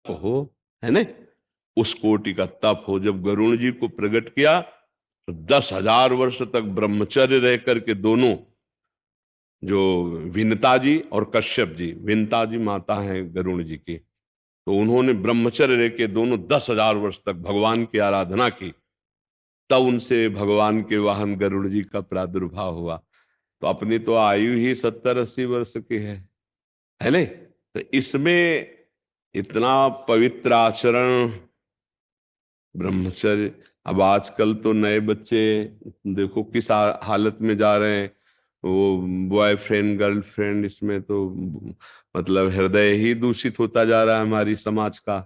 हो, है ना, उस कोटि का तप हो। जब गरुण जी को प्रकट किया तो 10,000 वर्ष तक ब्रह्मचर्य रह करके दोनों, जो विनता जी और कश्यप जी, विनता जी माता हैं गरुण जी की, तो उन्होंने ब्रह्मचर्य रह के दोनों 10,000 वर्ष तक भगवान की आराधना की। तब उनसे भगवान के वाहन गरुड़ जी का प्रादुर्भाव हुआ। तो अपनी तो आयु ही 70-80 वर्ष की है नहीं? तो इसमें इतना पवित्र आचरण, ब्रह्मचर्य। अब आजकल तो नए बच्चे देखो किस हालत में जा रहे हैं, वो बॉयफ्रेंड गर्लफ्रेंड, इसमें तो मतलब हृदय ही दूषित होता जा रहा है हमारी समाज का।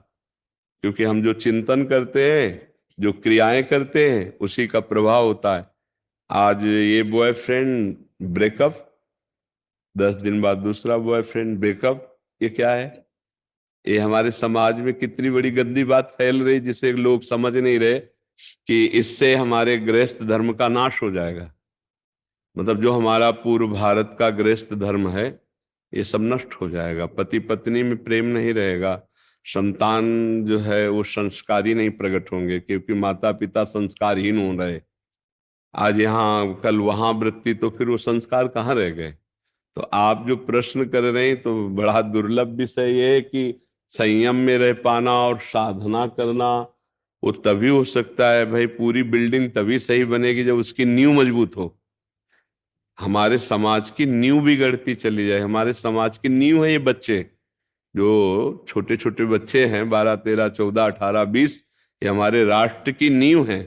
क्योंकि हम जो चिंतन करते हैं, जो क्रियाएं करते हैं, उसी का प्रभाव होता है। आज ये बॉयफ्रेंड ब्रेकअप, 10 दिन बाद दूसरा बॉयफ्रेंड ब्रेकअप, ये क्या है? ये हमारे समाज में कितनी बड़ी गंदी बात फैल रही, जिसे लोग समझ नहीं रहे कि इससे हमारे गृहस्थ धर्म का नाश हो जाएगा। मतलब जो हमारा पूर्व भारत का गृहस्थ धर्म है, ये सब नष्ट हो जाएगा। पति पत्नी में प्रेम नहीं रहेगा, संतान जो है वो संस्कारी नहीं प्रकट होंगे, क्योंकि माता पिता संस्कारहीन हो रहे। आज यहाँ कल वहां वृत्ति, तो फिर वो संस्कार कहाँ रह गए? तो आप जो प्रश्न कर रहे हैं, तो बड़ा दुर्लभ विषय ये है कि संयम में रह पाना और साधना करना, वो तभी हो सकता है भाई। पूरी बिल्डिंग तभी सही बनेगी जब उसकी नींव मजबूत हो। हमारे समाज की नींव बिगड़ती चली जाए। हमारे समाज की नींव है ये बच्चे, जो छोटे छोटे बच्चे हैं, 12, 13, 14, 18, 20, ये हमारे राष्ट्र की नींव है,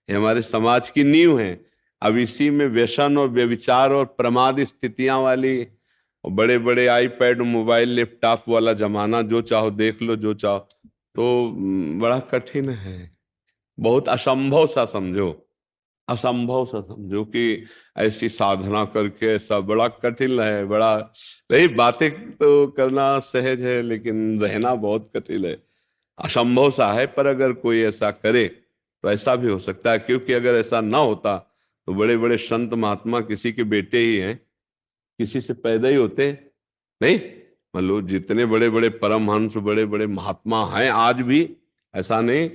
ये हमारे समाज की नींव है। अब इसी में व्यसन और व्यभिचार और प्रमाद स्थितियां वाली, और बड़े बड़े आईपैड मोबाइल लैपटॉप वाला जमाना, जो चाहो देख लो, जो चाहो, तो बड़ा कठिन है। बहुत असंभव सा समझो, असंभव सा समझो कि ऐसी साधना करके ऐसा, बड़ा कठिन है। बड़ा नहीं, बातें तो करना सहज है, लेकिन रहना बहुत कठिन है, असंभव सा है। पर अगर कोई ऐसा करे तो ऐसा भी हो सकता है। क्योंकि अगर ऐसा ना होता तो बड़े बड़े संत महात्मा किसी के बेटे ही हैं, किसी से पैदा ही होते नहीं। मतलब जितने बड़े बड़े परमहंस, बड़े बड़े महात्मा हैं आज भी, ऐसा नहीं,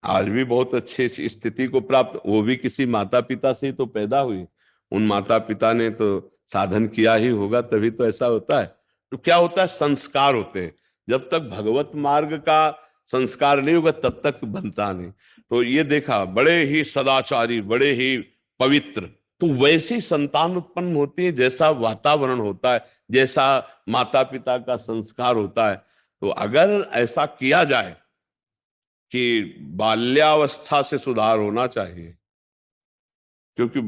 आज भी बहुत अच्छी स्थिति को प्राप्त, वो भी किसी माता पिता से ही तो पैदा हुई। उन माता पिता ने तो साधन किया ही होगा, तभी तो ऐसा होता है। तो क्या होता है, संस्कार होते हैं। जब तक भगवत मार्ग का संस्कार नहीं होगा तब तक बनता नहीं। तो ये देखा, बड़े ही सदाचारी, बड़े ही पवित्र, तो वैसी संतान उत्पन्न होती है जैसा वातावरण होता है, जैसा माता पिता का संस्कार होता है। तो अगर ऐसा किया जाए कि बाल्यावस्था से सुधार होना चाहिए, क्योंकि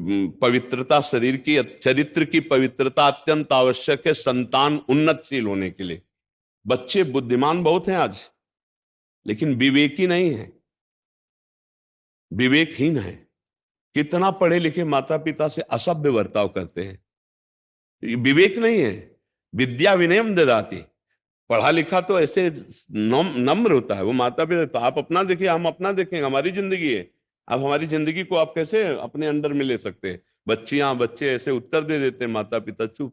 पवित्रता शरीर की, चरित्र की पवित्रता अत्यंत आवश्यक है संतान उन्नतशील होने के लिए। बच्चे बुद्धिमान बहुत हैं आज, लेकिन विवेकी नहीं है, विवेकहीन है। कितना पढ़े लिखे माता पिता से असभ्य बर्ताव करते हैं, ये विवेक नहीं है। विद्या विनयम ददाति, पढ़ा लिखा तो ऐसे नम्र होता है वो माता पिता। तो आप अपना देखिए, हम अपना देखेंगे, हमारी जिंदगी है। आप हमारी जिंदगी को आप कैसे अपने अंडर में ले सकते हैं? बच्चियां बच्चे ऐसे उत्तर दे देते हैं, माता पिता चुप।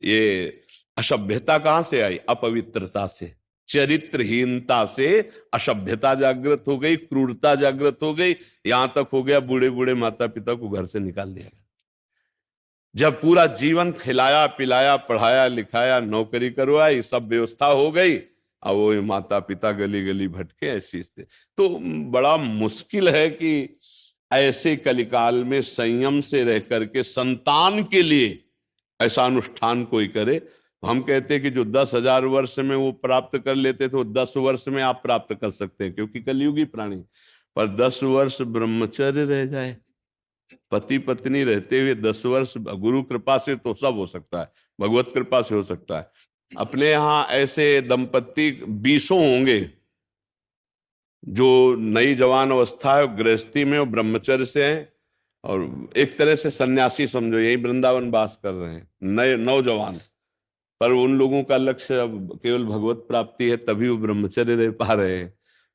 ये असभ्यता कहां से आई? अपवित्रता से, चरित्रहीनता से असभ्यता जागृत हो गई, क्रूरता जागृत हो गई। यहां तक हो गया बूढ़े बूढ़े माता पिता को घर से निकाल दिया गया। जब पूरा जीवन खिलाया पिलाया पढ़ाया लिखाया नौकरी करवाई, सब व्यवस्था हो गई, अब वो माता पिता गली गली भटके, ऐसी स्थिति। तो बड़ा मुश्किल है कि ऐसे कलिकाल में संयम से रह करके संतान के लिए ऐसा अनुष्ठान कोई करे। हम कहते हैं कि जो 10,000 वर्ष में वो प्राप्त कर लेते थे, वो 10 वर्ष में आप प्राप्त कर सकते हैं, क्योंकि कलयुगी प्राणी। पर 10 वर्ष ब्रह्मचर्य रह जाए, पति पत्नी रहते हुए 10 वर्ष, गुरु कृपा से तो सब हो सकता है, भगवत कृपा से हो सकता है। अपने यहाँ ऐसे दंपत्ति 20 होंगे जो नई जवान अवस्था है, गृहस्थी में, और ब्रह्मचर्य से हैं, और एक तरह से सन्यासी समझो, यही वृंदावन वास कर रहे हैं, नए नौजवान। पर उन लोगों का लक्ष्य अब केवल भगवत प्राप्ति है, तभी वो ब्रह्मचर्य रह पा रहे हैं।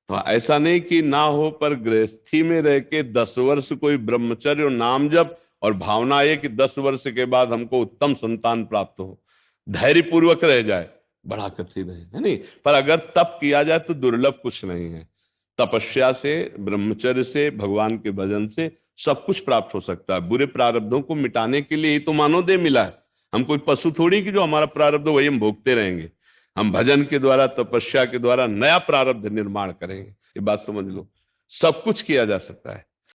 तो ऐसा नहीं कि ना हो, पर गृहस्थी में रह के 10 वर्ष कोई ब्रह्मचर्य और नाम जप, और भावना ये कि 10 वर्ष के बाद हमको उत्तम संतान प्राप्त हो, धैर्य पूर्वक रह जाए, बड़ा कठिन है नहीं? पर अगर तप किया जाए तो दुर्लभ कुछ नहीं है। तपस्या से, ब्रह्मचर्य से, भगवान के भजन से सब कुछ प्राप्त हो सकता है। बुरे प्रारब्धों को मिटाने के लिए ही तो मानव देह मिला है। हम कोई पशु थोड़ी कि जो हमारा प्रारब्ध वही हम भोगते रहेंगे। हम भजन के द्वारा, तपस्या के द्वारा नया प्रारब्ध निर्माण करेंगे। ये बात समझ लो, सब कुछ किया जा सकता है।